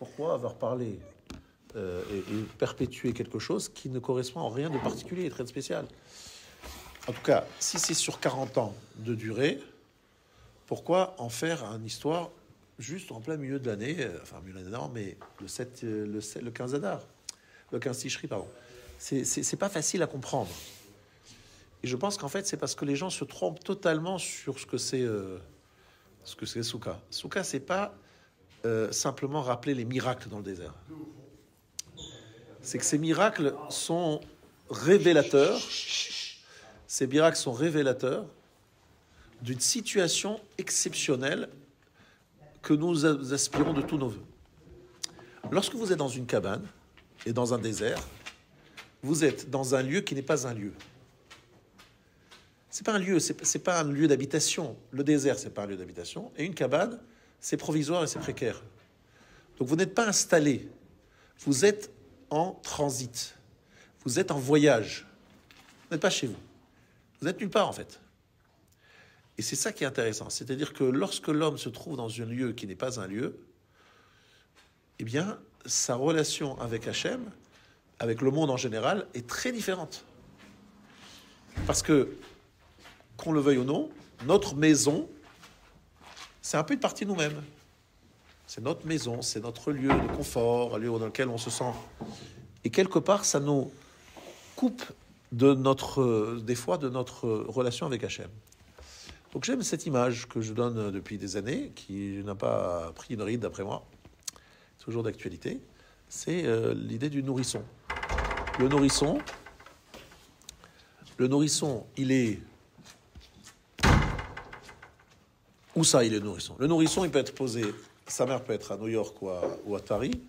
Pourquoi avoir parlé et perpétuer quelque chose qui ne correspond en rien de particulier et très spécial? En tout cas, si c'est sur 40 ans de durée, pourquoi en faire une histoire juste en plein milieu de l'année, enfin milieu de l'année, non, mais le 15 Adar, le 15 Tishri, pardon. C'est pas facile à comprendre. Et je pense qu'en fait, c'est parce que les gens se trompent totalement sur ce que c'est Souka. Souka, c'est pas simplement rappeler les miracles dans le désert. C'est que ces miracles sont révélateurs. Ces miracles sont révélateurs d'une situation exceptionnelle que nous aspirons de tous nos voeux. Lorsque vous êtes dans une cabane et dans un désert, vous êtes dans un lieu qui n'est pas un lieu. C'est pas un lieu, c'est pas un lieu d'habitation. Le désert, c'est pas un lieu d'habitation. Et une cabane, c'est provisoire et c'est précaire. Donc vous n'êtes pas installé. Vous êtes en transit. Vous êtes en voyage. Vous n'êtes pas chez vous. Vous êtes nulle part, en fait. Et c'est ça qui est intéressant. C'est-à-dire que lorsque l'homme se trouve dans un lieu qui n'est pas un lieu, eh bien, sa relation avec Hachem, avec le monde en général, est très différente. Parce que, qu'on le veuille ou non, notre maison, c'est un peu une partie de nous-mêmes. C'est notre maison, c'est notre lieu de confort, un lieu dans lequel on se sent. Et quelque part, ça nous coupe des fois de notre relation avec Hachem. Donc j'aime cette image que je donne depuis des années, qui n'a pas pris une ride d'après moi, toujours d'actualité. C'est l'idée du nourrisson. Le nourrisson, il est... Où ça, il est le nourrisson? Le nourrisson, il peut être posé... Sa mère peut être à New York ou à Paris,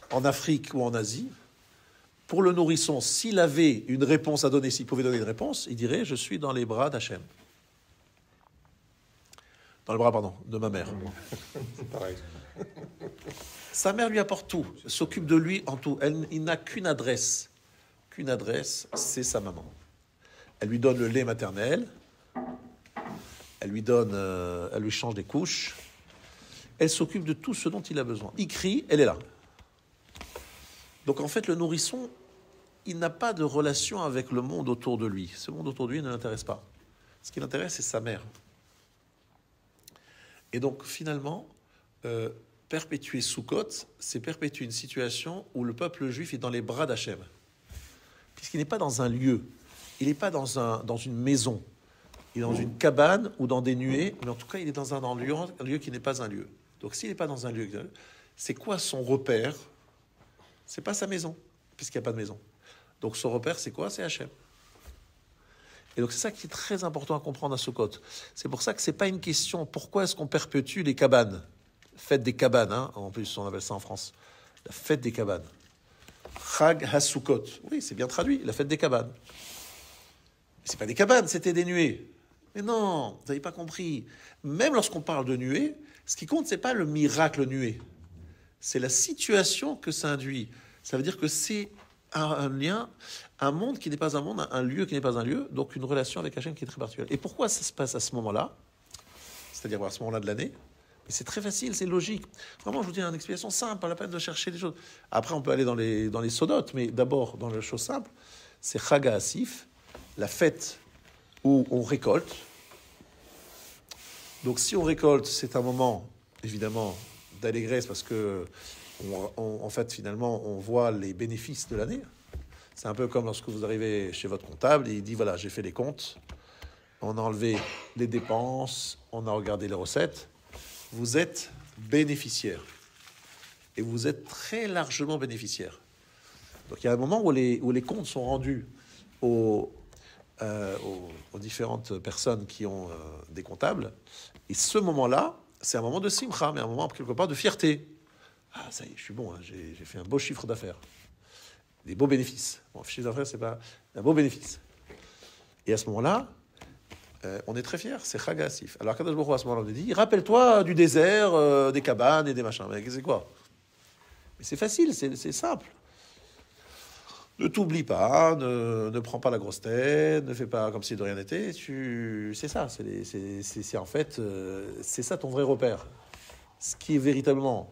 en Afrique ou en Asie. Pour le nourrisson, s'il avait une réponse à donner, s'il pouvait donner une réponse, il dirait « Je suis dans les bras d'Hachem ». Dans le bras, pardon, de ma mère. C'est pareil. Sa mère lui apporte tout, s'occupe de lui en tout. Il n'a qu'une adresse. Qu'une adresse, c'est sa maman. Elle lui donne le lait maternel. Elle lui change des couches. Elle s'occupe de tout ce dont il a besoin. Il crie, elle est là. Donc en fait, le nourrisson, il n'a pas de relation avec le monde autour de lui. Ce monde autour de lui ne l'intéresse pas. Ce qui l'intéresse, c'est sa mère. Et donc finalement, perpétuer Sukkot, c'est perpétuer une situation où le peuple juif est dans les bras d'Hachem. Puisqu'il n'est pas dans un lieu, il n'est pas dans une maison, il est dans une cabane ou dans des nuées, mais en tout cas, il est dans un lieu qui n'est pas un lieu. Donc s'il n'est pas dans un lieu, c'est quoi son repère? C'est pas sa maison, puisqu'il n'y a pas de maison. Donc son repère, c'est quoi? C'est Hachem. Et donc c'est ça qui est très important à comprendre à Sukkot. C'est pour ça que c'est pas une question, pourquoi est-ce qu'on perpétue les cabanes? Fête des cabanes, hein, en plus on appelle ça en France. La fête des cabanes. Chag HaSukkot. Oui, c'est bien traduit, la fête des cabanes. C'est pas des cabanes, c'était des nuées. Mais non, vous n'avez pas compris. Même lorsqu'on parle de nuées, ce qui compte, c'est pas le miracle nuée. C'est la situation que ça induit. Ça veut dire que c'est un lien, un monde qui n'est pas un monde, un lieu qui n'est pas un lieu, donc une relation avec Hachem qui est très particulière. Et pourquoi ça se passe à ce moment-là? C'est-à-dire à ce moment-là de l'année? Mais c'est très facile, c'est logique. Vraiment, je vous dis une explication simple, pas la peine de chercher des choses. Après, on peut aller dans les sodotes, mais d'abord, dans les choses simples, c'est Chag HaAsif, la fête où on récolte. Donc si on récolte, c'est un moment, évidemment, d'allégresse parce que, en fait, finalement, on voit les bénéfices de l'année. C'est un peu comme lorsque vous arrivez chez votre comptable et il dit, voilà, j'ai fait les comptes, on a enlevé les dépenses, on a regardé les recettes. Vous êtes bénéficiaire. Et vous êtes très largement bénéficiaire. Donc il y a un moment où les comptes sont rendus aux différentes personnes qui ont des comptables. Et ce moment-là, c'est un moment de simcha, mais un moment quelque part de fierté. Ah, ça y est, je suis bon, hein, j'ai fait un beau chiffre d'affaires. Des beaux bénéfices. Bon, chiffre d'affaires, c'est pas un beau bénéfice. Et à ce moment-là, on est très fiers, c'est Chag HaAsif. Alors Kadosh Baruch Hu, à ce moment-là, on dit, rappelle-toi du désert, des cabanes et des machins. Mais c'est quoi? Mais c'est facile, c'est simple. Ne t'oublie pas, ne prends pas la grosse tête, ne fais pas comme si de rien n'était. C'est ça, c'est en fait, c'est ça ton vrai repère. Ce qui est véritablement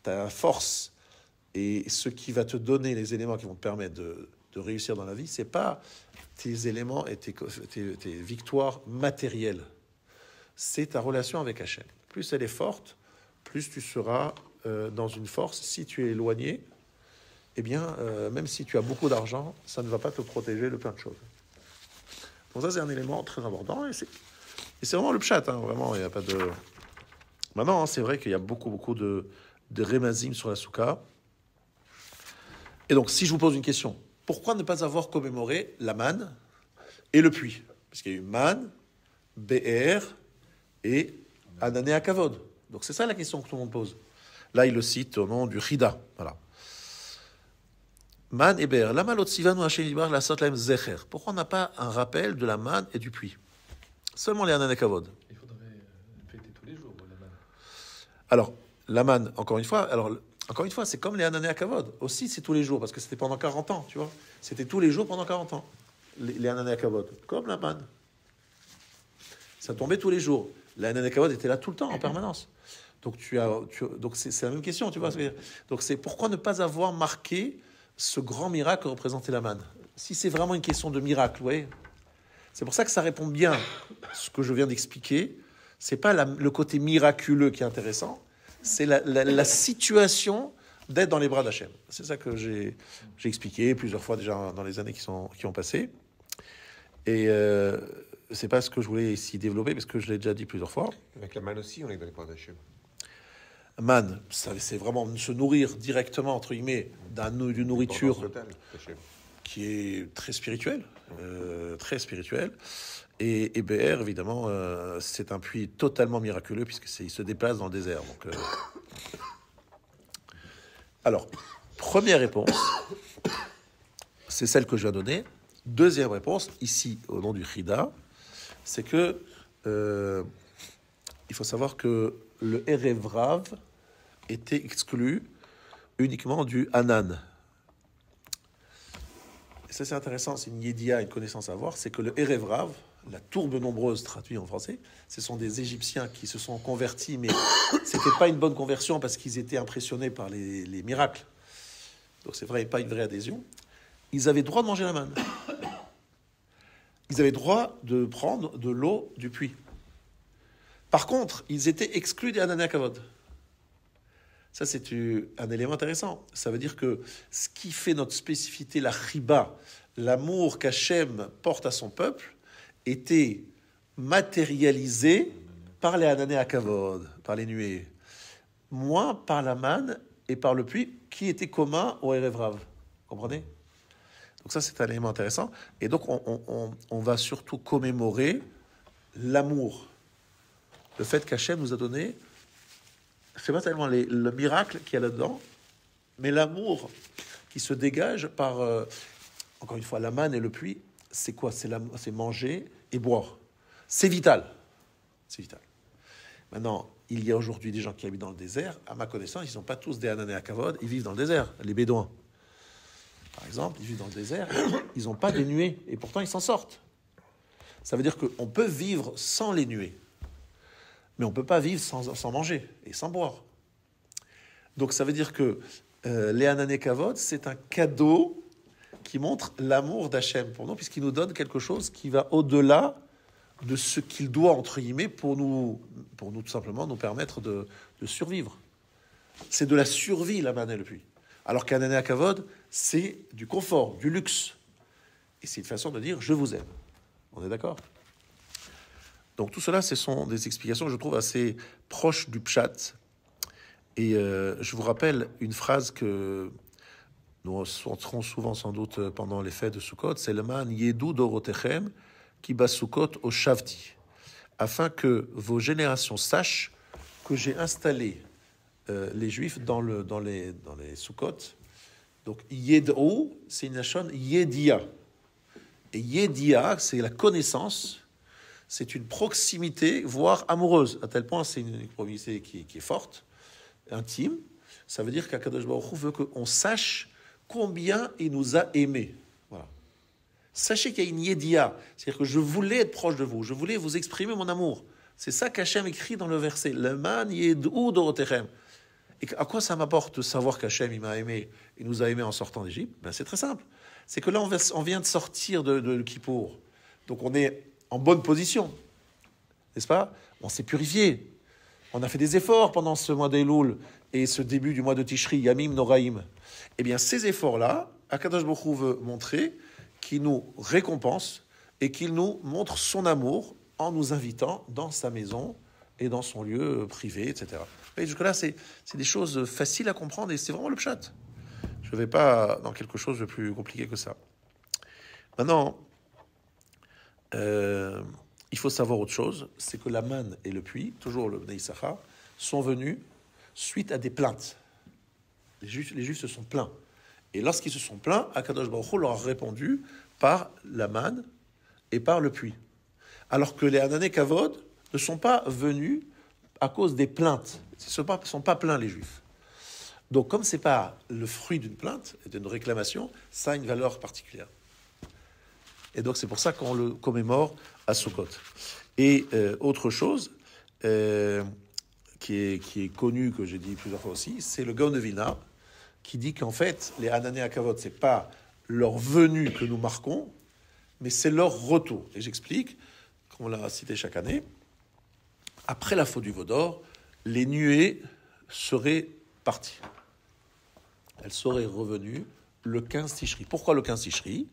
ta force et ce qui va te donner les éléments qui vont te permettre de réussir dans la vie, c'est pas tes éléments et tes victoires matérielles. C'est ta relation avec Hachem. Plus elle est forte, plus tu seras dans une force. Si tu es éloigné, eh bien, même si tu as beaucoup d'argent, ça ne va pas te protéger de plein de choses. Donc ça, c'est un élément très important. Et c'est vraiment le pshat, hein, vraiment, il n'y a pas de... Maintenant, hein, c'est vrai qu'il y a beaucoup de rémazim sur la soukha. Et donc, si je vous pose une question, pourquoi ne pas avoir commémoré la manne et le puits? Parce qu'il y a eu man, BR et Anané à Kavod. Donc c'est ça la question que tout le monde pose. Là, il le cite au nom du Chida. Voilà. Man et BR. Lama lotzivanu Hashem yibar la sot lahem zecher. Pourquoi on n'a pas un rappel de la manne et du puits? Seulement les Anané Kavod. Il faudrait fêter tous les jours la manne. Alors, la manne, encore une fois, c'est comme les Anané à Kavod. Aussi, c'est tous les jours, parce que c'était pendant 40 ans, tu vois. C'était tous les jours pendant 40 ans, les Anané à Kavod. Comme la manne. Ça tombait tous les jours. La Anané à Kavod était là tout le temps, en permanence. Donc, donc c'est la même question, tu vois. Donc, c'est pourquoi ne pas avoir marqué ce grand miracle que représentait la manne? Si c'est vraiment une question de miracle, vous voyez. C'est pour ça que ça répond bien à ce que je viens d'expliquer. C'est pas le côté miraculeux qui est intéressant, c'est la situation d'être dans les bras d'Hachem. C'est ça que j'ai expliqué plusieurs fois déjà dans les années qui ont passé. Et c'est pas ce que je voulais ici développer, parce que je l'ai déjà dit plusieurs fois. Avec la manne aussi, on est dans les bras d'Hachem. Man, c'est vraiment se nourrir directement, entre guillemets, d'une nourriture qui est très spirituelle. Très spirituelle. Et BR, évidemment, c'est un puits totalement miraculeux, puisqu'il se déplace dans le désert. Donc, Alors, première réponse, c'est celle que je viens de donner. Deuxième réponse, ici, au nom du Chida, c'est que il faut savoir que le Erev Rav était exclu uniquement du Hanan. Et ça, c'est intéressant, c'est une yédia, une connaissance à avoir, c'est que le Erev Rav, la tourbe nombreuse traduit en français, ce sont des Égyptiens qui se sont convertis, mais c'était pas une bonne conversion parce qu'ils étaient impressionnés par les miracles. Donc c'est vrai, pas une vraie adhésion. Ils avaient droit de manger la manne. Ils avaient droit de prendre de l'eau du puits. Par contre, ils étaient exclus des Anané à Kavod. Ça, c'est un élément intéressant. Ça veut dire que ce qui fait notre spécificité, la chiba, l'amour qu'Hachem porte à son peuple, était matérialisé par les Anané à Kavod, par les nuées. Moins par la manne et par le puits, qui était commun au Erev Rav. Comprenez? Donc ça, c'est un élément intéressant. Et donc, on va surtout commémorer l'amour. Le fait qu'Hachem nous a donné, c'est pas tellement le miracle qu'il y a là-dedans, mais l'amour qui se dégage par, encore une fois, la manne et le puits. C'est quoi? C'est manger et boire. C'est vital. C'est vital. Maintenant, il y a aujourd'hui des gens qui habitent dans le désert. À ma connaissance, ils ne sont pas tous des Anané à Kavod. Ils vivent dans le désert. Les Bédouins, par exemple, ils vivent dans le désert. Ils n'ont pas de nuées. Et pourtant, ils s'en sortent. Ça veut dire qu'on peut vivre sans les nuées. Mais on ne peut pas vivre sans manger et sans boire. Donc ça veut dire que les Anané Kavod, c'est un cadeau qui montre l'amour d'Hachem pour nous, puisqu'il nous donne quelque chose qui va au-delà de ce qu'il doit, entre guillemets, pour nous tout simplement nous permettre de survivre. C'est de la survie, la manne et le puits. Alors qu'Anané Kavod, c'est du confort, du luxe. Et c'est une façon de dire « je vous aime ». On est d'accord? Donc tout cela, ce sont des explications, je trouve, assez proches du pshat. Et je vous rappelle une phrase que nous entendrons souvent sans doute pendant les fêtes de Sukkot, c'est le man yedu dorotechem ki ba Sukkot o shavti, afin que vos générations sachent que j'ai installé les Juifs dans les Sukkot. Donc yedou, c'est une lachon yedia. Et yedia, c'est la connaissance. C'est une proximité, voire amoureuse. À tel point, c'est une proximité qui est forte, intime. Ça veut dire qu'Akadosh Baruch Hu veut qu'on sache combien il nous a aimés. Voilà. Sachez qu'il y a une yédia. C'est-à-dire que je voulais être proche de vous. Je voulais vous exprimer mon amour. C'est ça qu'Hachem écrit dans le verset. Le man yedou dorotechem. Et à quoi ça m'apporte de savoir qu'Hachem, il m'a aimé, il nous a aimés en sortant d'Égypte? Ben, c'est très simple. C'est que là, on vient de sortir de Kippour. Donc on est en bonne position. N'est-ce pas? On s'est purifié. On a fait des efforts pendant ce mois d'Elul et ce début du mois de Tishri, Yamim Noraim. Eh bien, ces efforts-là, Akadosh Baruch Hu veut montrer qu'il nous récompense et qu'il nous montre son amour en nous invitant dans sa maison et dans son lieu privé, etc. Et jusque-là, c'est des choses faciles à comprendre et c'est vraiment le pshat. Je ne vais pas dans quelque chose de plus compliqué que ça. Maintenant, il faut savoir autre chose, c'est que la manne et le puits, toujours le Bnei Issachar, sont venus suite à des plaintes. Les Juifs se sont plaints. Et lorsqu'ils se sont plaints, Akadosh Baruch Hu leur a répondu par la manne et par le puits. Alors que les Hanané Kavod ne sont pas venus à cause des plaintes. Ils ne sont pas plaints, les Juifs. Donc, comme ce n'est pas le fruit d'une plainte et d'une réclamation, ça a une valeur particulière. Et donc, c'est pour ça qu'on le commémore à Sukkot. Et autre chose qui est connue, que j'ai dit plusieurs fois aussi, c'est le Gaon de Vilna, qui dit qu'en fait, les Hanané Akavot, ce n'est pas leur venue que nous marquons, mais c'est leur retour. Et j'explique, comme on l'a cité chaque année, après la faute du Vaudor, les nuées seraient parties. Elles seraient revenues le 15 Tishri. Pourquoi le 15 Tishri?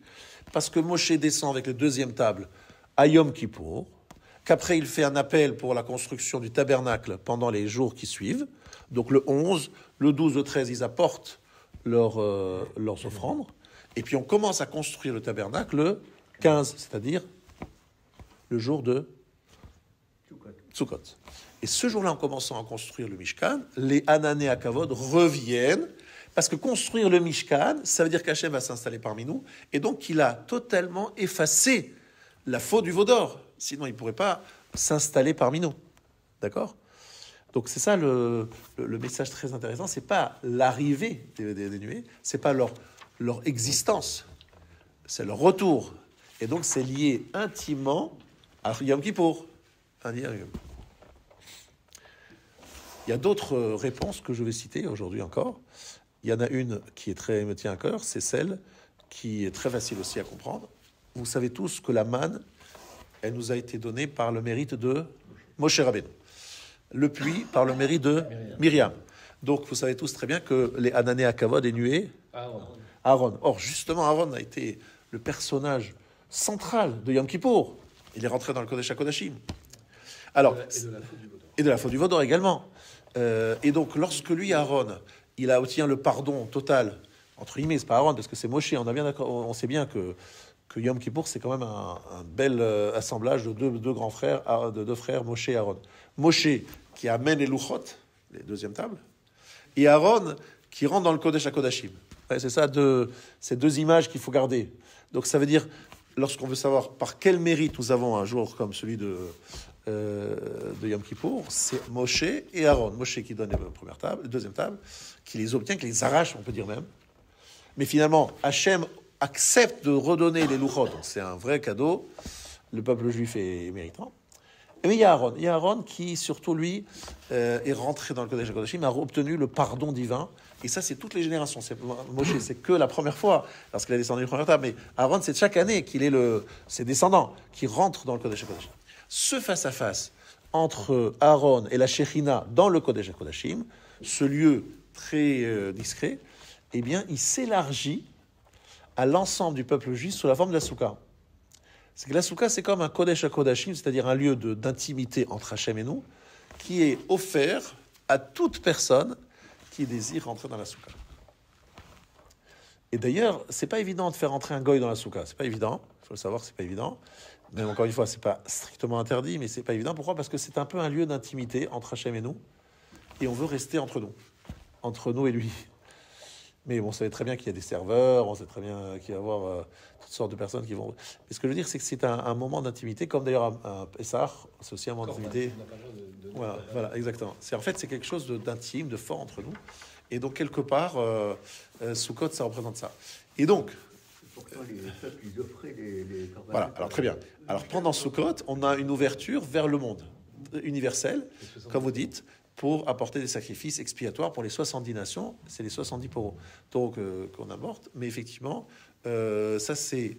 Parce que Moshe descend avec la deuxième table à Yom Kippour, qu'après il fait un appel pour la construction du tabernacle pendant les jours qui suivent. Donc le 11, le 12, le 13, ils apportent leurs offrandes. Et puis on commence à construire le tabernacle le 15, c'est-à-dire le jour de Sukkot. Et ce jour-là, en commençant à construire le Mishkan, les Hanané Akavod reviennent, parce que construire le Mishkan, ça veut dire qu'Hachem va s'installer parmi nous, et donc qu'il a totalement effacé la faute du Vaudor. Sinon, il ne pourrait pas s'installer parmi nous. D'accord? Donc c'est ça le message très intéressant. C'est pas l'arrivée des nuées, c'est pas leur existence, c'est leur retour. Et donc c'est lié intimement à Yom Kippour. Il y a d'autres réponses que je vais citer aujourd'hui encore. Il y en a une qui me tient à cœur, c'est celle qui est très facile aussi à comprendre. Vous savez tous que la manne, elle nous a été donnée par le mérite de Moshe Rabbeinu. Le puits par le mérite de Myriam. Donc vous savez tous très bien que les Hanané Akavod est nué Aaron. Or justement, Aaron a été le personnage central de Yom Kippour. Il est rentré dans le Kodesh HaKodashim. Alors, et de la faute du Vaudor également. Et donc, lorsque lui, Aaron, il a obtenu le pardon total, entre guillemets, c'est pas Aaron, parce que c'est Moshe, on sait bien que Yom Kippour, c'est quand même un bel assemblage de deux grands frères, de deux frères, Moshe et Aaron. Moshe, qui amène les Luchot, les deuxièmes tables, et Aaron, qui rentre dans le Kodesh HaKodashim. Ouais, c'est ça, ces deux images qu'il faut garder. Donc, ça veut dire, lorsqu'on veut savoir par quel mérite nous avons un jour comme celui de Yom Kippour, c'est Moshe et Aaron. Moshe qui donne les deuxième table, qui les obtient, qui les arrache, on peut dire même. Mais finalement, Hachem accepte de redonner les louchot. C'est un vrai cadeau. Le peuple juif est méritant. Mais il y a Aaron. Il y a Aaron qui, surtout lui, est rentré dans le Kodesh HaKodashim, a obtenu le pardon divin. Et ça, c'est toutes les générations. Moshe, c'est que la première fois, lorsqu'il a descendu la première table. Mais Aaron, c'est chaque année qu'il est ses descendants qui rentrent dans le Kodesh HaKodashim. Ce face-à-face entre Aaron et la Shekhinah dans le Kodesh HaKodashim, ce lieu très discret, eh bien, il s'élargit à l'ensemble du peuple juif sous la forme de la Souka. C'est que la Souka, c'est comme un Kodesh HaKodashim, c'est-à-dire un lieu d'intimité entre Hachem et nous, qui est offert à toute personne qui désire rentrer dans la Souka. Et d'ailleurs, c'est pas évident de faire entrer un goy dans la Souka. C'est pas évident. Il faut le savoir, c'est pas évident. Même encore une fois, c'est pas strictement interdit, mais c'est pas évident. Pourquoi? Parce que c'est un peu un lieu d'intimité entre Hachem et nous, et on veut rester entre nous et lui. Mais on savait très bien qu'il y a des serveurs, on sait très bien qu'il va y avoir toutes sortes de personnes qui vont... Mais ce que je veux dire, c'est que c'est un moment d'intimité, comme d'ailleurs un Pessah, c'est aussi un moment d'intimité. Voilà, exactement. En fait, c'est quelque chose d'intime, de fort entre nous. Et donc, quelque part, Sukkot, ça représente ça. Et donc... Voilà, alors très bien. Alors pendant Sukkot, on a une ouverture vers le monde universel, comme vous dites, pour apporter des sacrifices expiatoires pour les 70 nations. C'est les 70 taureaux qu'on aborte. Mais effectivement, ça c'est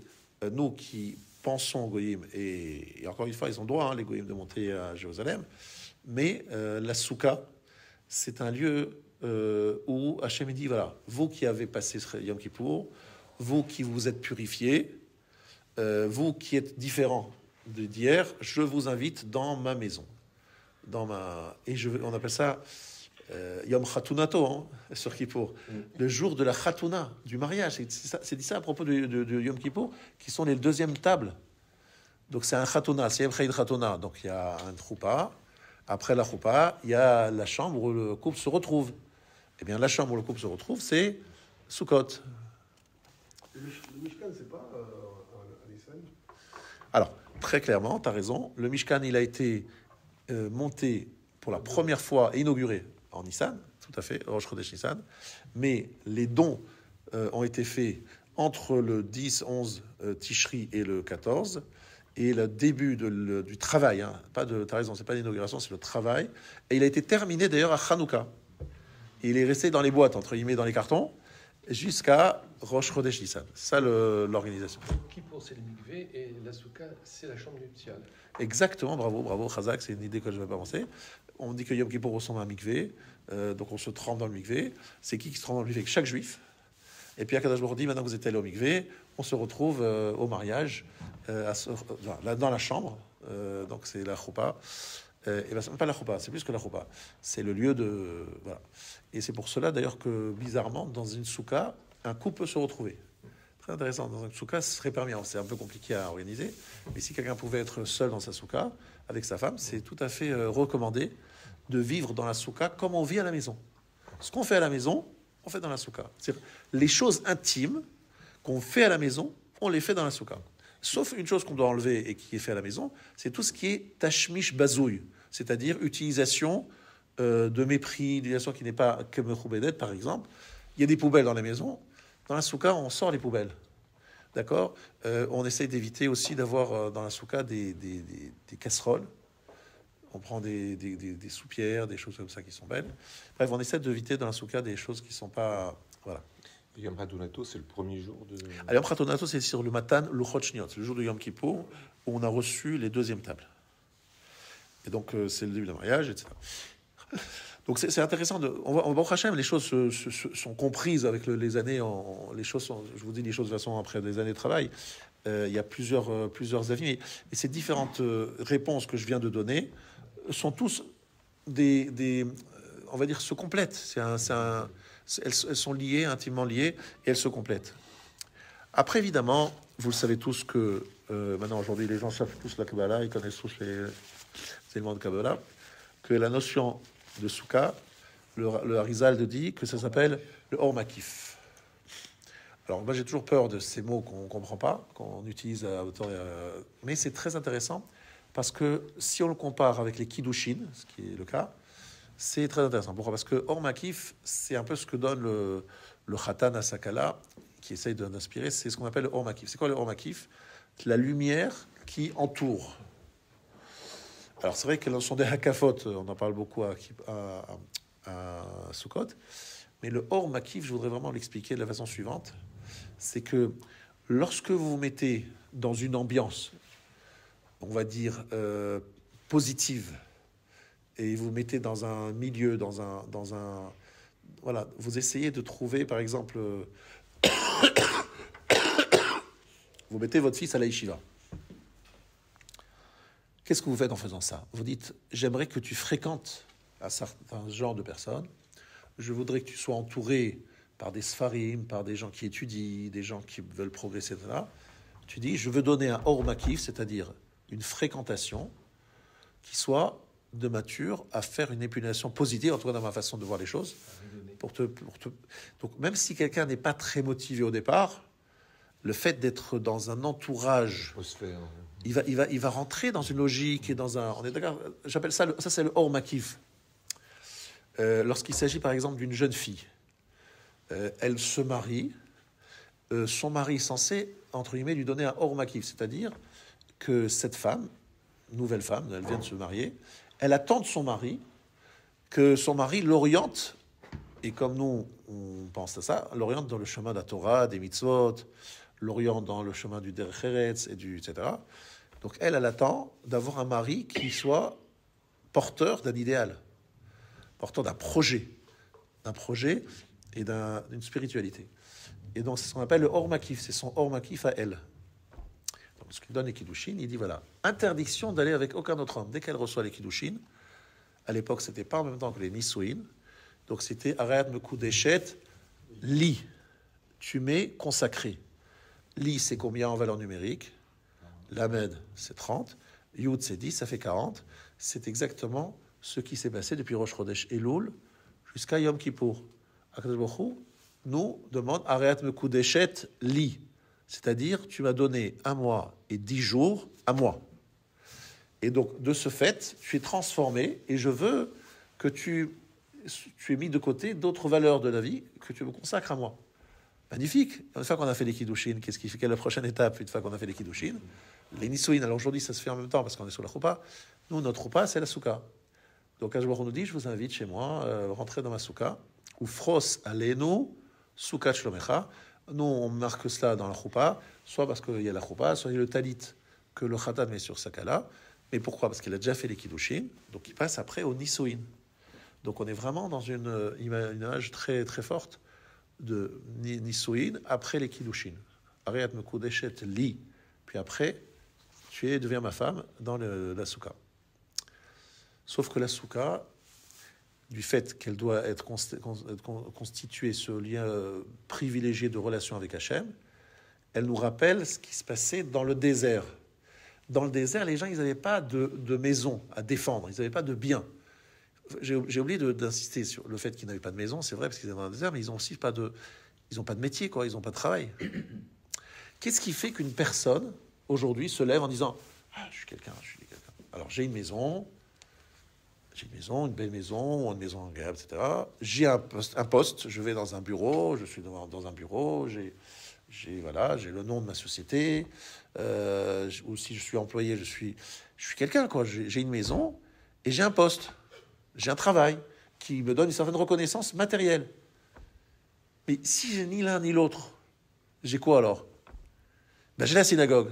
nous qui pensons Goïm, et encore une fois, ils ont droit, hein, les Goïm, de monter à Jérusalem. Mais la Souka, c'est un lieu où Hachem dit, voilà, vous qui avez passé Yom Kippour, vous qui vous êtes purifiés, vous qui êtes différents d'hier, je vous invite dans ma maison. On appelle ça Yom Khatunato, hein, sur Kippour. Le jour de la Khatuna, du mariage. C'est dit ça à propos de Yom Kippour, qui sont les deuxièmes tables. Donc c'est un Khatuna, c'est Yom Khatuna. Donc il y a un Choupa. Après la Choupa, il y a la chambre où le couple se retrouve. Eh bien, la chambre où le couple se retrouve, c'est Sukkot. Le Mishkan, c'est pas à Nissan? Alors, très clairement, tu as raison. Le Mishkan, il a été monté pour la première fois, inauguré en Nissan, tout à fait, Rosh Chodesh Nissan. Mais les dons ont été faits entre le 10, 11 Tishri et le 14. Et le début du travail, hein, tu as raison, c'est pas l'inauguration, c'est le travail. Et il a été terminé d'ailleurs à Hanouka. Il est resté dans les boîtes, entre guillemets, dans les cartons, jusqu'à Rosh Chodesh Nissan. C'est ça l'organisation. Kippour, c'est le mikvé, et la souka, c'est la chambre nuptiale. Exactement, bravo, Khazak, c'est une idée que je vais pas penser. On dit que Yom Kippour ressemble à un mikvé, donc on se trempe dans le mikvé. C'est qui se trempe dans le mikvé? Chaque juif. Et puis Akadosh Baruch dit, maintenant que vous êtes allé au mikvé, on se retrouve au mariage, dans la chambre. Donc c'est la choupa. Et ben, c'est pas la choupa, c'est plus que la choupa. C'est le lieu de... Voilà. Et c'est pour cela d'ailleurs que, bizarrement, dans une souka, un couple peut se retrouver. Très intéressant. Dans une souka, ce serait permis. C'est un peu compliqué à organiser. Mais si quelqu'un pouvait être seul dans sa souka, avec sa femme, c'est tout à fait recommandé de vivre dans la souka comme on vit à la maison. Ce qu'on fait à la maison, on fait dans la souka. C'est-à-dire, les choses intimes qu'on fait à la maison, on les fait dans la souka. Sauf une chose qu'on doit enlever et qui est fait à la maison, c'est tout ce qui est tashmish bazouille, c'est-à-dire utilisation de mépris, utilisation qui n'est pas comme Khoubedet, par exemple. Il y a des poubelles dans la maison. Dans la souka, on sort les poubelles. D'accord. On essaye d'éviter aussi d'avoir dans la souka des casseroles. On prend des soupières, des choses comme ça qui sont belles. Bref, on essaie d'éviter dans la souka des choses qui ne sont pas... Voilà. Yom Hadonato, c'est le premier jour de... Alors, Yom Khatonato, c'est sur le Matan Luchot Shniot, le jour de Yom Kippour, où on a reçu les deuxièmes tables. Et donc, c'est le début du mariage, etc. Donc, c'est intéressant. On va au Hachem, les choses sont comprises avec les années. Je vous dis les choses de façon après des années de travail. Il y a plusieurs avis. Mais ces différentes réponses que je viens de donner sont tous on va dire, se complètent. Elles sont liées, intimement liées, et elles se complètent. Après, évidemment, vous le savez tous que maintenant, aujourd'hui, les gens savent tous la Kabbalah, ils connaissent tous les éléments de Kabbalah, que la notion de Souka, le Harizal dit que ça s'appelle le Or Makif. Alors, moi, j'ai toujours peur de ces mots qu'on ne comprend pas, qu'on utilise à autant... mais c'est très intéressant, parce que si on le compare avec les Kiddushin, ce qui est le cas, c'est très intéressant. Pourquoi? Parce que Or Makif, c'est un peu ce que donne le Khatan à Sakala, qui essaye d'inspirer, c'est ce qu'on appelle le Or Makif. C'est quoi le Or Makif? La lumière qui entoure. Alors c'est vrai qu'elles sont des hakafot, on en parle beaucoup à Sukkot, mais le Or Makif, je voudrais vraiment l'expliquer de la façon suivante, c'est que lorsque vous vous mettez dans une ambiance, on va dire, positive, et vous mettez dans un milieu, voilà, vous essayez de trouver, par exemple, vous mettez votre fils à la yeshiva. Qu'est-ce que vous faites en faisant ça? Vous dites, j'aimerais que tu fréquentes un certain genre de personnes, je voudrais que tu sois entouré par des sfarim, par des gens qui étudient, des gens qui veulent progresser, etc. Tu dis, je veux donner un or makif, c'est-à-dire une fréquentation qui soit de nature à faire une épulation positive, en tout cas dans ma façon de voir les choses. Donc même si quelqu'un n'est pas très motivé au départ, le fait d'être dans un entourage, il va rentrer dans une logique et dans un... On est d'accord? J'appelle ça, ça c'est le or makif. Lorsqu'il s'agit par exemple d'une jeune fille, elle se marie, son mari est censé, entre guillemets, lui donner un or makif, c'est-à-dire que cette femme, nouvelle femme, elle vient de se marier, elle attend de son mari que son mari l'oriente, et comme nous, on pense à ça, l'oriente dans le chemin de la Torah, des mitzvot, l'oriente dans le chemin du Derech Eretz, etc. Donc elle attend d'avoir un mari qui soit porteur d'un idéal, porteur d'un projet et d'une spiritualité. Et donc c'est ce qu'on appelle le Or Makif, c'est son Or Makif à elle. Donc ce qu'il donne les Kiddushin, il dit voilà, interdiction d'aller avec aucun autre homme. Dès qu'elle reçoit les Kiddushin, à l'époque c'était pas en même temps que les Nisuin, donc c'était Arayat Mekudeshet, Li, tu mets consacré. Li c'est combien en valeur numérique? Lamed c'est 30, Yud c'est 10, ça fait 40. C'est exactement ce qui s'est passé depuis Rosh Chodesh Elul jusqu'à Yom Kippour. Akadosh Baruch Hu nous demande Arayat Mekudeshet Li, c'est-à-dire tu m'as donné 1 mois et 10 jours à moi. Et donc de ce fait, tu es transformé et je veux que tu aies mis de côté d'autres valeurs de la vie que tu me consacres à moi. Magnifique. Une fois qu'on a fait les Kiddushin, qu'est-ce qui fait quelle est la prochaine étape une fois qu'on a fait les Kiddushin? Les Nisuin. Alors aujourd'hui, ça se fait en même temps parce qu'on est sur la Choupa. Nous, notre Choupa, c'est la Souka. Donc, Akadosh Baruch Hu nous dit, je vous invite chez moi, rentrez dans ma Souka, ou Fros Aleinu, Souka Shlomecha. Nous, on marque cela dans la Choupa, soit parce qu'il y a la Choupa, soit il y a le talit que le Khatan met sur sa kala. Mais pourquoi? Parce qu'il a déjà fait les Kiddushin, donc il passe après au Nisuin. Donc on est vraiment dans une image très, très forte de Nisuin après les Kiddushin. Arayat Mekudeshet Li, puis après, tu deviens ma femme dans la Souka. Sauf que la Souka, du fait qu'elle doit être constituée ce lien privilégié de relation avec Hachem, elle nous rappelle ce qui se passait dans le désert. Dans le désert, les gens, ils n'avaient pas de maison à défendre, ils n'avaient pas de biens. J'ai oublié d'insister sur le fait qu'ils n'avaient pas de maison, c'est vrai, parce qu'ils étaient dans le désert, mais ils n'ont aussi pas de métier, quoi, ils n'ont pas de travail. Qu'est-ce qui fait qu'une personne, aujourd'hui, se lève en disant « Ah, je suis quelqu'un. Alors, j'ai une maison, une belle maison, une maison agréable, etc. J'ai un poste, je vais dans un bureau, je suis dans un bureau, j'ai le nom de ma société, ou si je suis employé, je suis quelqu'un, quoi. J'ai une maison et j'ai un poste, j'ai un travail qui me donne une certaine reconnaissance matérielle. Mais si j'ai ni l'un ni l'autre, j'ai quoi alors? Ben, j'ai la synagogue.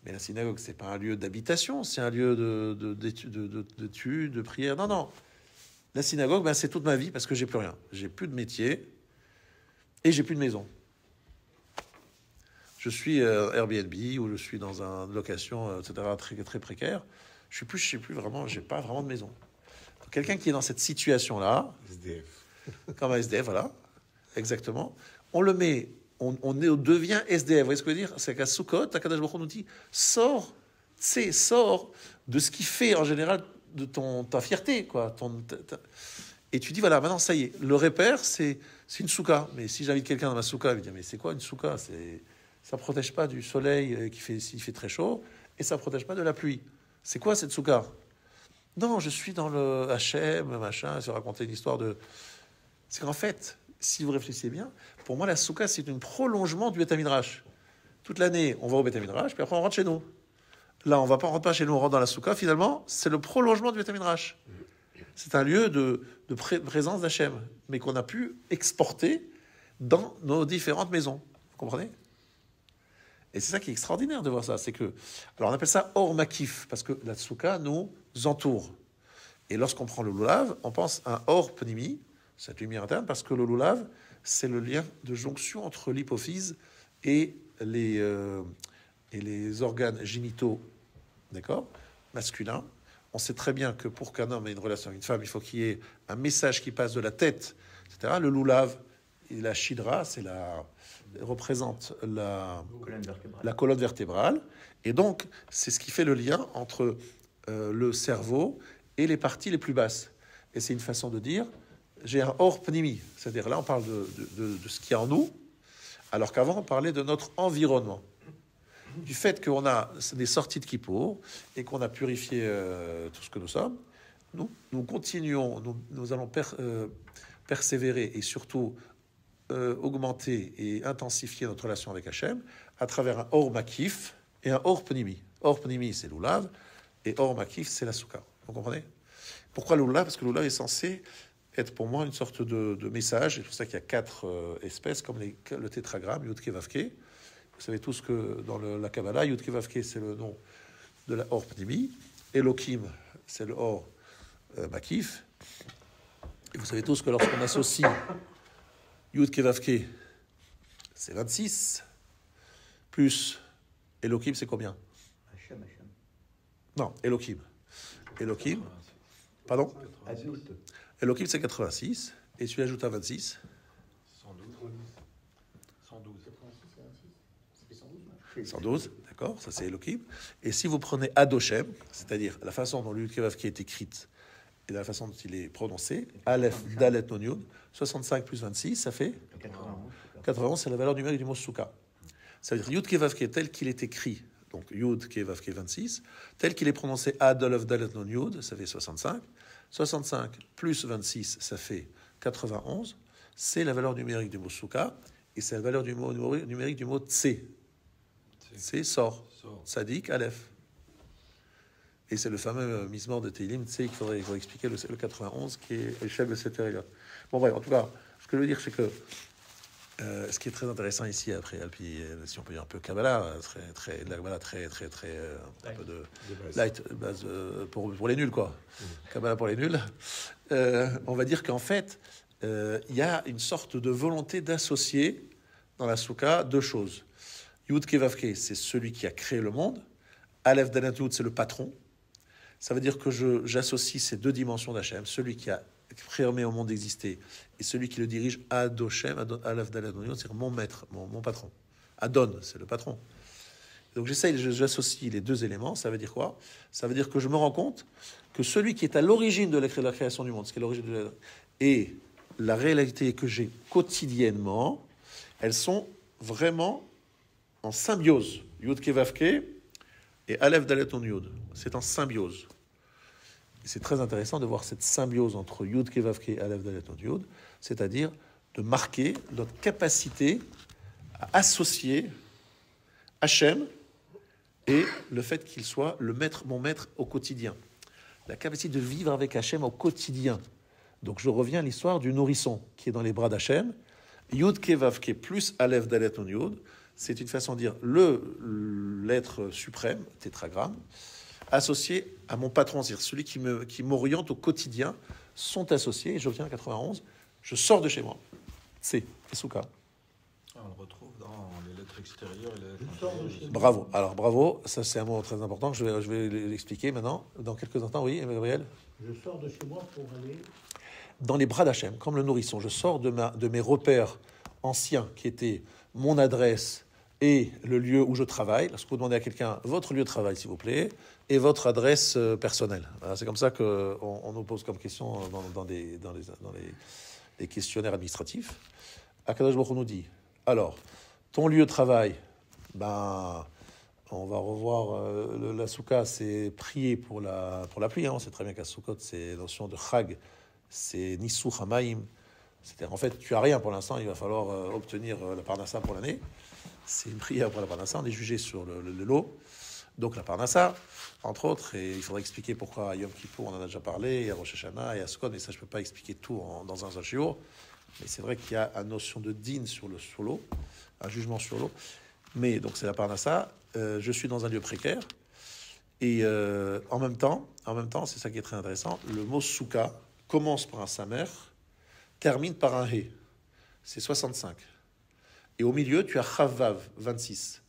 Mais la synagogue, c'est pas un lieu d'habitation, c'est un lieu d'études, de prière. Non. La synagogue, ben, c'est toute ma vie parce que j'ai plus rien. J'ai plus de métier et j'ai plus de maison. Je suis Airbnb ou je suis dans une location, etc., très, très précaire. Je sais plus vraiment, j'ai pas vraiment de maison. Donc, quelqu'un qui est dans cette situation-là, SDF. comme un SDF, voilà, exactement, on le met. On devient SDF. Vous voyez ce que je veux dire? C'est qu'à Sukkot, Akadosh Baruch Hu nous dit sors de ce qui fait en général de ta fierté, quoi. Et tu dis voilà, maintenant ça y est, le repère c'est une souka. Mais si j'invite quelqu'un dans ma souka, il va dire mais c'est quoi une souka? Ça protège pas du soleil s'il fait très chaud et ça protège pas de la pluie. C'est quoi cette souka? Non, je suis dans le HM, machin, se raconter une histoire de. C'est qu'en fait, si vous réfléchissez bien, pour moi, la souka, c'est un prolongement du Beth Midrash. Toute l'année, on va au Beth Midrash, puis après, on rentre chez nous. Là, on rentre pas chez nous, on rentre dans la souka. Finalement, c'est le prolongement du Beth Midrash. C'est un lieu de présence d'Hachem, mais qu'on a pu exporter dans nos différentes maisons. Vous comprenez? Et c'est ça qui est extraordinaire de voir ça. C'est que, alors, on appelle ça Or Makif, parce que la souka nous entoure. Et lorsqu'on prend le lulav, on pense à un Or Pnimi, cette lumière interne, parce que le lulav, c'est le lien de jonction entre l'hypophyse et les organes génitaux, d'accord, masculins. On sait très bien que pour qu'un homme ait une relation avec une femme, il faut qu'il y ait un message qui passe de la tête, etc. Le lulav et la shidra, représente la colonne vertébrale. Et donc, c'est ce qui fait le lien entre le cerveau et les parties les plus basses. Et c'est une façon de dire j'ai un or pnimi, c'est-à-dire là on parle de ce qui est en nous, alors qu'avant on parlait de notre environnement. Du fait qu'on a des sorties de Kippour et qu'on a purifié tout ce que nous sommes, nous continuons, nous allons persévérer et surtout augmenter et intensifier notre relation avec Hachem à travers un or makif et un or pnimi. Or pnimi c'est l'oulav et or makif c'est la souka. Vous comprenez? Pourquoi le lulav? Parce que le lulav est censé être pour moi une sorte de message. C'est pour ça qu'il y a 4 espèces, comme le tétragramme, Yud Ke Vav Ke. Vous savez tous que dans la Kabbalah, Yud Ke Vav Ke, c'est le nom de la Or Pnimi. Elohim, c'est le Or Makif. Et vous savez tous que lorsqu'on associe Yud Ke Vav Ke, c'est 26, plus Elohim, c'est combien? Non, Elohim. Elohim, pardon? Elohim, c'est 86, et tu ajoutes à 26. 112, d'accord, ça c'est Elohim. Et si vous prenez Adoshem, c'est-à-dire la façon dont l'Yud Ke Vav Ke est écrite et la façon dont il est prononcé, Aleph, Dalet, Non, Yud, 65 plus 26, ça fait 91, c'est la valeur numérique du mot Souka. Ça veut dire Yud Ke Vav Ke tel qu'il est écrit, donc Yud Ke Vav Ke 26, tel qu'il est prononcé Ad, Aleph, Dalet, Non, Yud, ça fait 65. 65 plus 26, ça fait 91. C'est la valeur numérique du mot Souka, et c'est la valeur numérique du mot Tse. C'est sort. Sadik, Aleph. Et c'est le fameux mismor de Teilim, tu sais, qu'il faudrait expliquer le 91 qui est l'échelle de cette période. Bon, bref, en tout cas, ce que je veux dire, c'est que ce qui est très intéressant ici, après, puis, si on peut dire un peu Kabbalah, la Kabbalah très, un peu de light, base, pour les nuls, quoi. Kabbalah pour les nuls. On va dire qu'en fait, il y a une sorte de volonté d'associer dans la Souka 2 choses. Yud Ke Vav Ke, c'est celui qui a créé le monde. Aleph Dalet Yud, c'est le patron. Ça veut dire que j'associe ces 2 dimensions d'Hachem, celui qui a permis au monde d'exister et celui qui le dirige, Adoshem, Aleph Dalet Yud, c'est mon maître, mon patron. Adon, c'est le patron. Donc j'associe les 2 éléments. Ça veut dire quoi? Ça veut dire que je me rends compte que celui qui est à l'origine de la création du monde, ce qui est l'origine de et la réalité que j'ai quotidiennement, elles sont vraiment en symbiose. Yud Ke Vav Ke et Aleph Dalet Non Yud. C'est en symbiose. Et c'est très intéressant de voir cette symbiose entre Yud Ke Vav Ke et Aleph Dalet Non Yud, c'est-à-dire de marquer notre capacité à associer Hachem et le fait qu'il soit mon maître au quotidien. La capacité de vivre avec Hachem au quotidien. Donc je reviens à l'histoire du nourrisson qui est dans les bras d'Hachem. Yud Ke Vav Ke plus Aleph Dalet Non Yud. C'est une façon de dire l'être suprême, tétragramme, associé à mon patron, c'est-à-dire celui qui m'oriente au quotidien, sont associés. Et je reviens à 91, je sors de chez moi. C'est Souka. On le retrouve dans les lettres extérieures et les lettres intérieures. Bravo. Alors bravo, ça c'est un mot très important. Je vais l'expliquer maintenant. Dans quelques instants, oui, Gabriel. Je sors de chez moi pour aller dans les bras d'Hachem, comme le nourrisson. Je sors de mes repères anciens qui étaient mon adresse et le lieu où je travaille. Lorsque vous demandez à quelqu'un votre lieu de travail, s'il vous plaît, et votre adresse personnelle. Voilà, c'est comme ça qu'on nous pose comme question dans les questionnaires administratifs. Akadosh Baruch Hu nous dit, alors, ton lieu de travail, on va revoir la souka, c'est prier pour la pluie. On sait très bien qu'à Soukot, c'est la notion de chag, c'est Nissou Hamaim. C'est-à-dire, en fait, tu as rien pour l'instant, il va falloir obtenir la parnassa pour l'année. C'est une prière pour la parnassa, on est jugé sur le lot. Donc la parnassa, entre autres, et il faudrait expliquer pourquoi à Yom Kippour, on en a déjà parlé, et à Rosh Hashanah, et à Sukkot, mais ça, je ne peux pas expliquer tout dans un seul shiur. Mais c'est vrai qu'il y a une notion de din sur l'eau, un jugement sur l'eau. Mais donc c'est la parnassa, je suis dans un lieu précaire, et en même temps, c'est ça qui est très intéressant, le mot souka commence par un samer, termine par un hé. C'est 65. Et au milieu, tu as chavav, 26.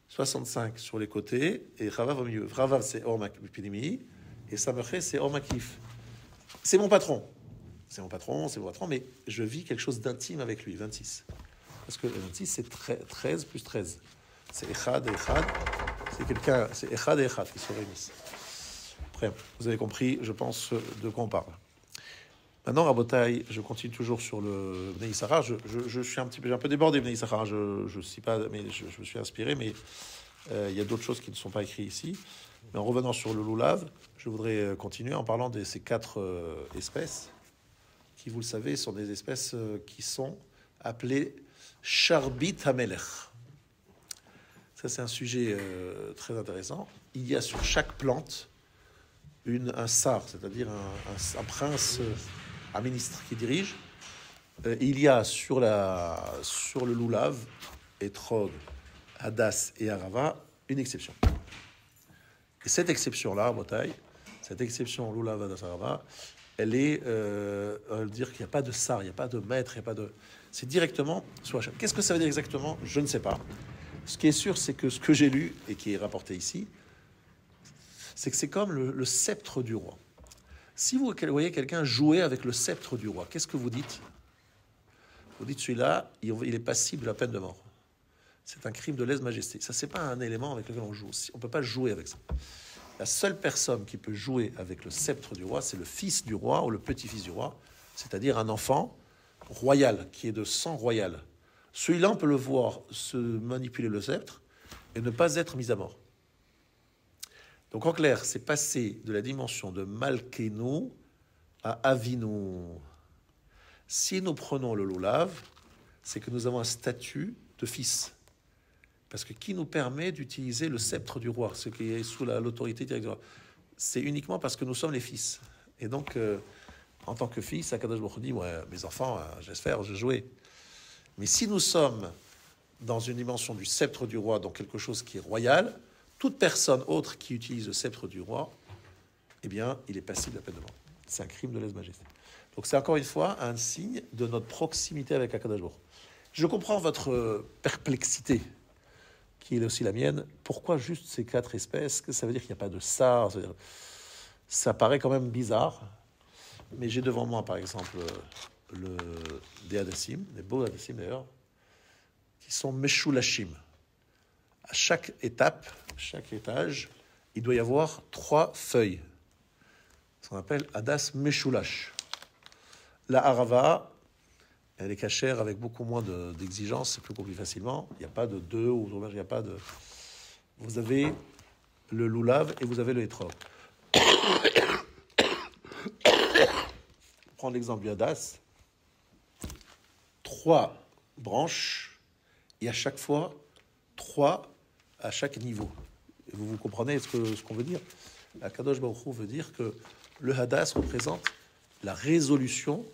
65 sur les côtés et chavav au milieu. Chavav, c'est or makipinimi et samerché, c'est or makif. C'est mon patron. C'est mon patron, mais je vis quelque chose d'intime avec lui, 26. Parce que 26, c'est 13 plus 13. C'est echad et echad. C'est quelqu'un, c'est echad et echad qui se réunissent. Après, vous avez compris, je pense, de quoi on parle. Maintenant, Rabotai, je continue toujours sur le Bnei Issachar. Je suis j'ai un peu débordé Bnei Issachar. Je sais pas, mais je me suis inspiré, mais il y a d'autres choses qui ne sont pas écrites ici. Mais en revenant sur le Lulav, je voudrais continuer en parlant de ces 4 espèces qui, vous le savez, sont des espèces qui sont appelées Charbit Hamelech. Ça, c'est un sujet très intéressant. Il y a sur chaque plante un sar, c'est-à-dire un prince, un ministre qui dirige. Il y a sur le loulav, Etrog, Hadas et Arava, une exception. Et cette exception-là, Botaï, cette exception loulav, Hadas, Arava, elle est dire qu'il n'y a pas de sar, il n'y a pas de maître, il n'y a pas de... C'est directement sur Hachem. Qu'est-ce que ça veut dire exactement? Je ne sais pas. Ce qui est sûr, c'est que ce que j'ai lu et qui est rapporté ici, c'est que c'est comme le sceptre du roi. Si vous voyez quelqu'un jouer avec le sceptre du roi, qu'est-ce que vous dites? Vous dites celui-là, il est passible de la peine de mort. C'est un crime de lèse-majesté. Ça, c'est pas un élément avec lequel on joue. On peut pas jouer avec ça. La seule personne qui peut jouer avec le sceptre du roi, c'est le fils du roi ou le petit-fils du roi, c'est-à-dire un enfant royal, qui est de sang royal. Celui-là, on peut le voir se manipuler le sceptre et ne pas être mis à mort. Donc en clair, c'est passé de la dimension de Malkenu à Avinu. Si nous prenons le loulav, c'est que nous avons un statut de fils. Parce que qui nous permet d'utiliser le sceptre du roi, ce qui est sous l'autorité directe du roi, c'est uniquement parce que nous sommes les fils. Et donc, en tant que fils, Akadosh Baruch Hu dit, ouais, mes enfants, je vais faire, je vais jouer. Mais si nous sommes dans une dimension du sceptre du roi, donc quelque chose qui est royal, toute personne autre qui utilise le sceptre du roi, eh bien, il est passible de la peine de mort. C'est un crime de lèse-majesté. Donc c'est encore une fois un signe de notre proximité avec Akadosh Baruch Hu. Je comprends votre perplexité, qui est aussi la mienne. Pourquoi juste ces 4 espèces? Ça veut dire qu'il n'y a pas de sar. Ça paraît quand même bizarre. Mais j'ai devant moi, par exemple, des hadassim, des beaux hadassim d'ailleurs, qui sont meshulashim. À chaque étape, chaque étage, il doit y avoir 3 feuilles. Ce qu'on appelle hadas meshulash. La harava, elle est cachère avec beaucoup moins d'exigences, c'est plus facilement. Il n'y a pas de 2 ou il n'y a pas de... Vous avez le loulav et vous avez le hétrog. Prendre l'exemple du hadas, 3 branches et à chaque fois 3 à chaque niveau. Et vous comprenez ce qu'on veut dire? La Kadosh Baruch Hu veut dire que le hadas représente la résolution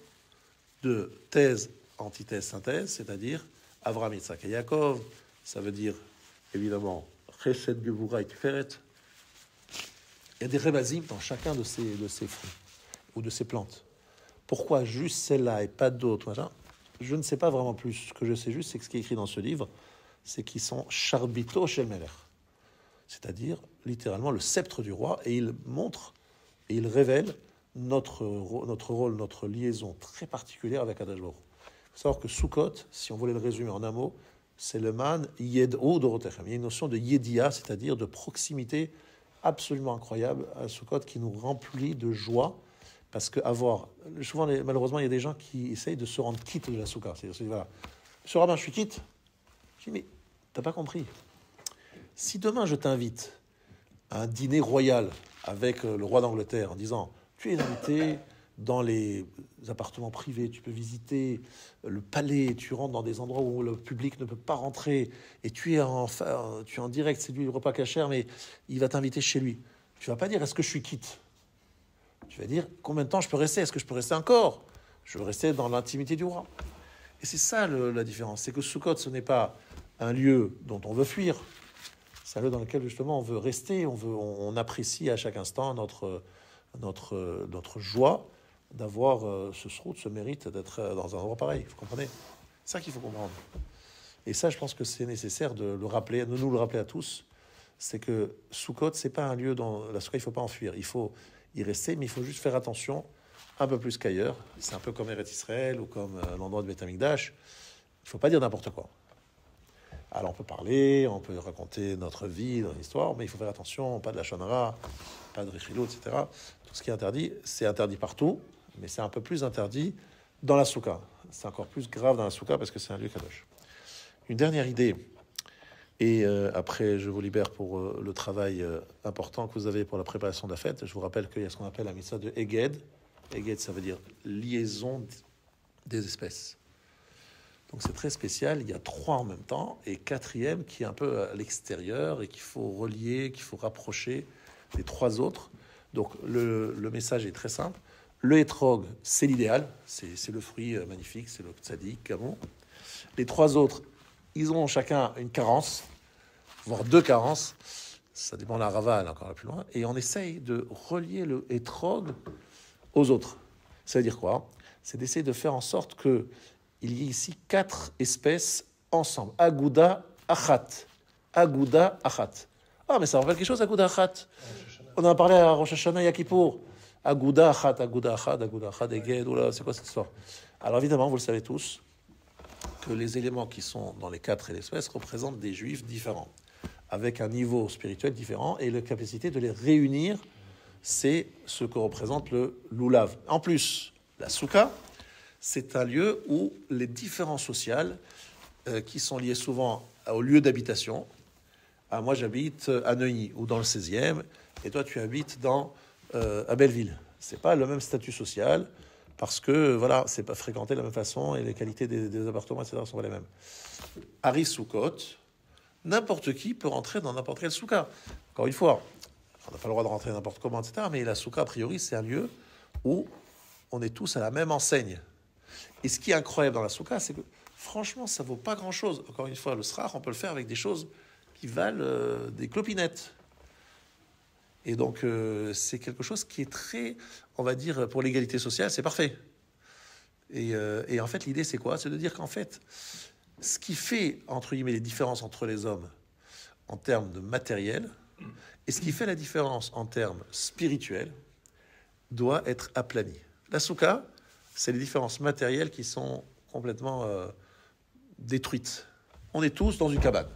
de thèse, antithèse, synthèse, c'est-à-dire Avraham, Yitzhak et Yaakov. Ça veut dire évidemment Chesed, Gevura et Tiferet. Il y a des rébazim dans chacun de ces fruits ou de ces plantes. Pourquoi juste celle-là et pas d'autres? Je ne sais pas vraiment plus. Ce que je sais juste, c'est que ce qui est écrit dans ce livre, c'est qu'ils sont Charbito Shel Melech, c'est-à-dire littéralement le sceptre du roi, et il montre et il révèle notre rôle, notre liaison très particulière avec Akadosh Baruch Hu. Il faut savoir que Sukkot, si on voulait le résumer en un mot, c'est le man yed'u dorotechem. Il y a une notion de yedia, c'est-à-dire de proximité absolument incroyable à Sukkot qui nous remplit de joie. Parce que souvent, malheureusement, il y a des gens qui essayent de se rendre quitte de la soukha. C'est-à-dire, voilà, Monsieur Rabbin, je suis quitte. Je dis, mais t'as pas compris. Si demain je t'invite à un dîner royal avec le roi d'Angleterre en disant, tu es invité dans les appartements privés, tu peux visiter le palais, tu rentres dans des endroits où le public ne peut pas rentrer, et tu es en direct, c'est lui le repas cachère, mais il va t'inviter chez lui. Tu vas pas dire, est-ce que je suis quitte? Tu vas dire, combien de temps je peux rester? Est-ce que je peux rester encore? Je veux rester dans l'intimité du roi. Et c'est ça la différence. C'est que Sukkot, ce n'est pas un lieu dont on veut fuir. C'est un lieu dans lequel, justement, on veut rester. On apprécie à chaque instant notre joie d'avoir ce mérite d'être dans un endroit pareil. Vous comprenez? C'est ça qu'il faut comprendre. Et ça, je pense que c'est nécessaire de le rappeler, de nous le rappeler à tous. C'est que Sukkot, c'est pas un lieu dans la Soukha, il ne faut pas en fuir. Il faut y rester, mais il faut juste faire attention un peu plus qu'ailleurs. C'est un peu comme Eretz Israël ou comme l'endroit de Beth Amikdash. Il ne faut pas dire n'importe quoi. Alors on peut parler, on peut raconter notre vie, notre histoire, mais il faut faire attention, pas de la shonara, pas de richilo, etc. Tout ce qui est interdit, c'est interdit partout, mais c'est un peu plus interdit dans la soukha. C'est encore plus grave dans la soukha parce que c'est un lieu kadosh. Une dernière idée, et après je vous libère pour le travail important que vous avez pour la préparation de la fête. Je vous rappelle qu'il y a ce qu'on appelle la mitzvah de Eged. Eged, ça veut dire liaison des espèces. Donc c'est très spécial, il y a 3 en même temps, et 4e qui est un peu à l'extérieur, et qu'il faut relier, qu'il faut rapprocher les 3 autres, Donc le message est très simple. Le hétrog, c'est l'idéal, c'est le fruit magnifique, c'est le tzaddik, Gamon. Les trois autres, ils ont chacun une carence, voire deux carences. Ça dépend de la rava, elle est encore plus loin. Et on essaye de relier le hétrog aux autres. Ça veut dire quoi? C'est d'essayer de faire en sorte qu'il y ait ici 4 espèces ensemble. Agouda achat. Agouda achat. Ah, mais ça rappelle quelque chose, Agouda achat. On en a parlé à Rosh Hashanah et à Kippour. Agouda achat, Eged, oula, c'est quoi cette histoire? Alors évidemment, vous le savez tous, que les éléments qui sont dans les 4 espèces représentent des juifs différents, avec un niveau spirituel différent, et la capacité de les réunir, c'est ce que représente le loulav. En plus, la souka, c'est un lieu où les différences sociales, qui sont liées souvent au lieu d'habitation, moi j'habite à Neuilly, ou dans le 16e, et toi tu habites à Belleville. C'est pas le même statut social, parce que, voilà, c'est pas fréquenté de la même façon, et les qualités des appartements, etc., sont pas les mêmes. Harry Soukot, n'importe qui peut rentrer dans n'importe quel souka. Encore une fois, on n'a pas le droit de rentrer n'importe comment, etc., mais la souka, a priori, c'est un lieu où on est tous à la même enseigne. Et ce qui est incroyable dans la souka, c'est que, franchement, ça vaut pas grand-chose. Encore une fois, le srach, on peut le faire avec des choses qui valent des clopinettes. Et donc, c'est quelque chose qui est très, on va dire, pour l'égalité sociale, c'est parfait. Et en fait, l'idée, c'est quoi? C'est de dire qu'en fait, ce qui fait, entre guillemets, les différences entre les hommes en termes de matériel, et ce qui fait la différence en termes spirituels, doit être aplani. La souka, c'est les différences matérielles qui sont complètement détruites. On est tous dans une cabane,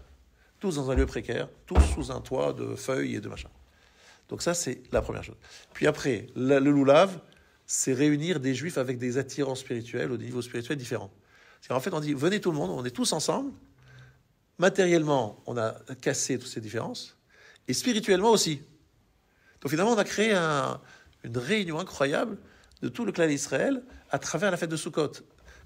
tous dans un lieu précaire, tous sous un toit de feuilles et de machins. Donc ça, c'est la première chose. Puis après, le loulav, c'est réunir des juifs avec des attirances spirituelles ou des niveaux spirituels différents. En fait, on dit, venez tout le monde, on est tous ensemble. Matériellement, on a cassé toutes ces différences. Et spirituellement aussi. Donc finalement, on a créé une réunion incroyable de tout le clan d'Israël à travers la fête de Sukkot,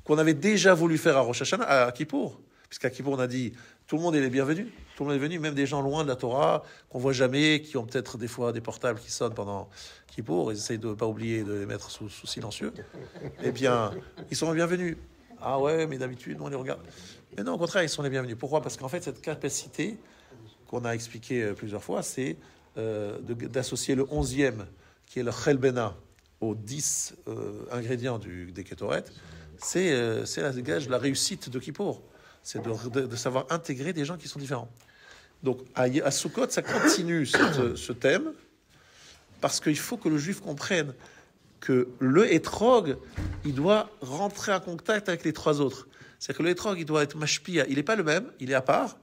qu'on avait déjà voulu faire à Rosh Hashanah, à Kippour. Puisqu'à Kippour, on a dit, tout le monde est les bienvenus. Tout le monde est venu, même des gens loin de la Torah, qu'on voit jamais, qui ont peut-être des fois des portables qui sonnent pendant Kippour. Ils essayent de ne pas oublier de les mettre sous silencieux. Eh bien, ils sont les bienvenus. Ah ouais, mais d'habitude, on les regarde. Mais non, au contraire, ils sont les bienvenus. Pourquoi? Parce qu'en fait, cette capacité qu'on a expliqué plusieurs fois, c'est d'associer le 11e, qui est le Chelbena, aux 10 ingrédients des Ketoret. C'est la gage de la réussite de Kippour. C'est de savoir intégrer des gens qui sont différents. Donc, à Sukkot, ça continue ce thème, parce qu'il faut que le juif comprenne que le hétrog, il doit rentrer en contact avec les trois autres. C'est-à-dire que le hétrog, il doit être mashpia. Il n'est pas le même, il est à part,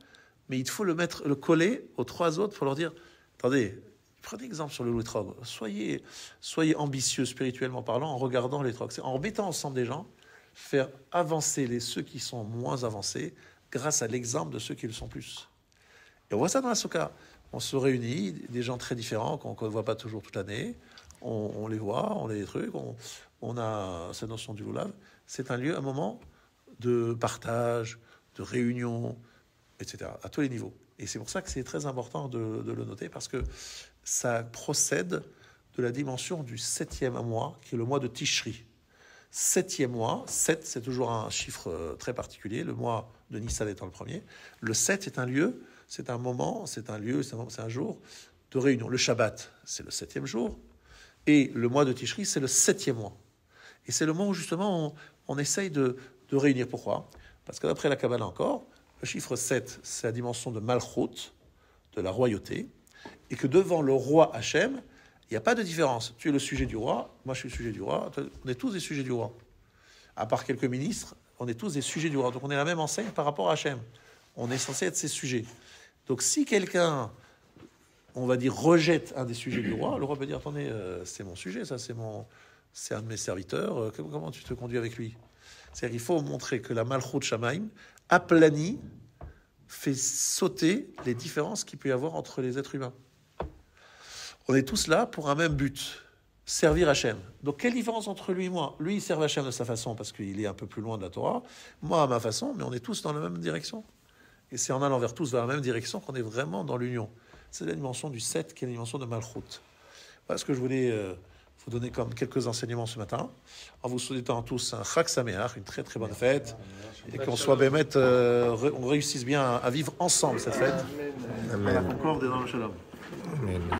mais il faut le coller aux trois autres pour leur dire, attendez, prenez exemple sur le hétrog. Soyez ambitieux spirituellement parlant en regardant l'hétrog. C'est en mettant ensemble des gens, faire avancer ceux qui sont moins avancés grâce à l'exemple de ceux qui le sont plus. Et on voit ça dans la Souka. On se réunit, des gens très différents qu'on ne voit pas toujours toute l'année. On les voit, on les trucs, on a cette notion du loulav. C'est un lieu, un moment de partage, de réunion, etc., à tous les niveaux. Et c'est pour ça que c'est très important de le noter, parce que ça procède de la dimension du 7e mois, qui est le mois de Tishri. 7e mois, 7 c'est toujours un chiffre très particulier, le mois de Nissan étant le premier. Le 7 est un lieu, c'est un moment, c'est un lieu, c'est un jour de réunion. Le Shabbat, c'est le 7e jour, et le mois de Tishri, c'est le 7e mois. Et c'est le moment où justement on essaye de réunir. Pourquoi? Parce que d'après la Kabbalah encore, le chiffre 7, c'est la dimension de Malchut, de la royauté, et que devant le roi Hachem, il n'y a pas de différence. Tu es le sujet du roi, moi je suis le sujet du roi, on est tous des sujets du roi. À part quelques ministres, on est tous des sujets du roi. Donc on est la même enseigne par rapport à Hachem. On est censé être ses sujets. Donc si quelqu'un, on va dire, rejette un des sujets du roi, le roi peut dire, attendez, c'est mon sujet, ça c'est un de mes serviteurs, comment tu te conduis avec lui? C'est-à-dire qu'il faut montrer que la Malchut Shamaim aplanie, fait sauter les différences qu'il peut y avoir entre les êtres humains. On est tous là pour un même but, servir Hachem. Donc, quelle différence entre lui et moi? Lui, il sert Hachem de sa façon parce qu'il est un peu plus loin de la Torah. Moi, à ma façon, mais on est tous dans la même direction. Et c'est en allant vers tous dans la même direction qu'on est vraiment dans l'union. C'est la dimension du 7 qui est la dimension de Malchut. Voilà ce que je voulais vous donner comme quelques enseignements ce matin, en vous souhaitant tous un Chag Sameach, une très très bonne fête, et qu'on soit bémet, on réussisse bien à vivre ensemble cette fête, dans la concorde et dans le shalom.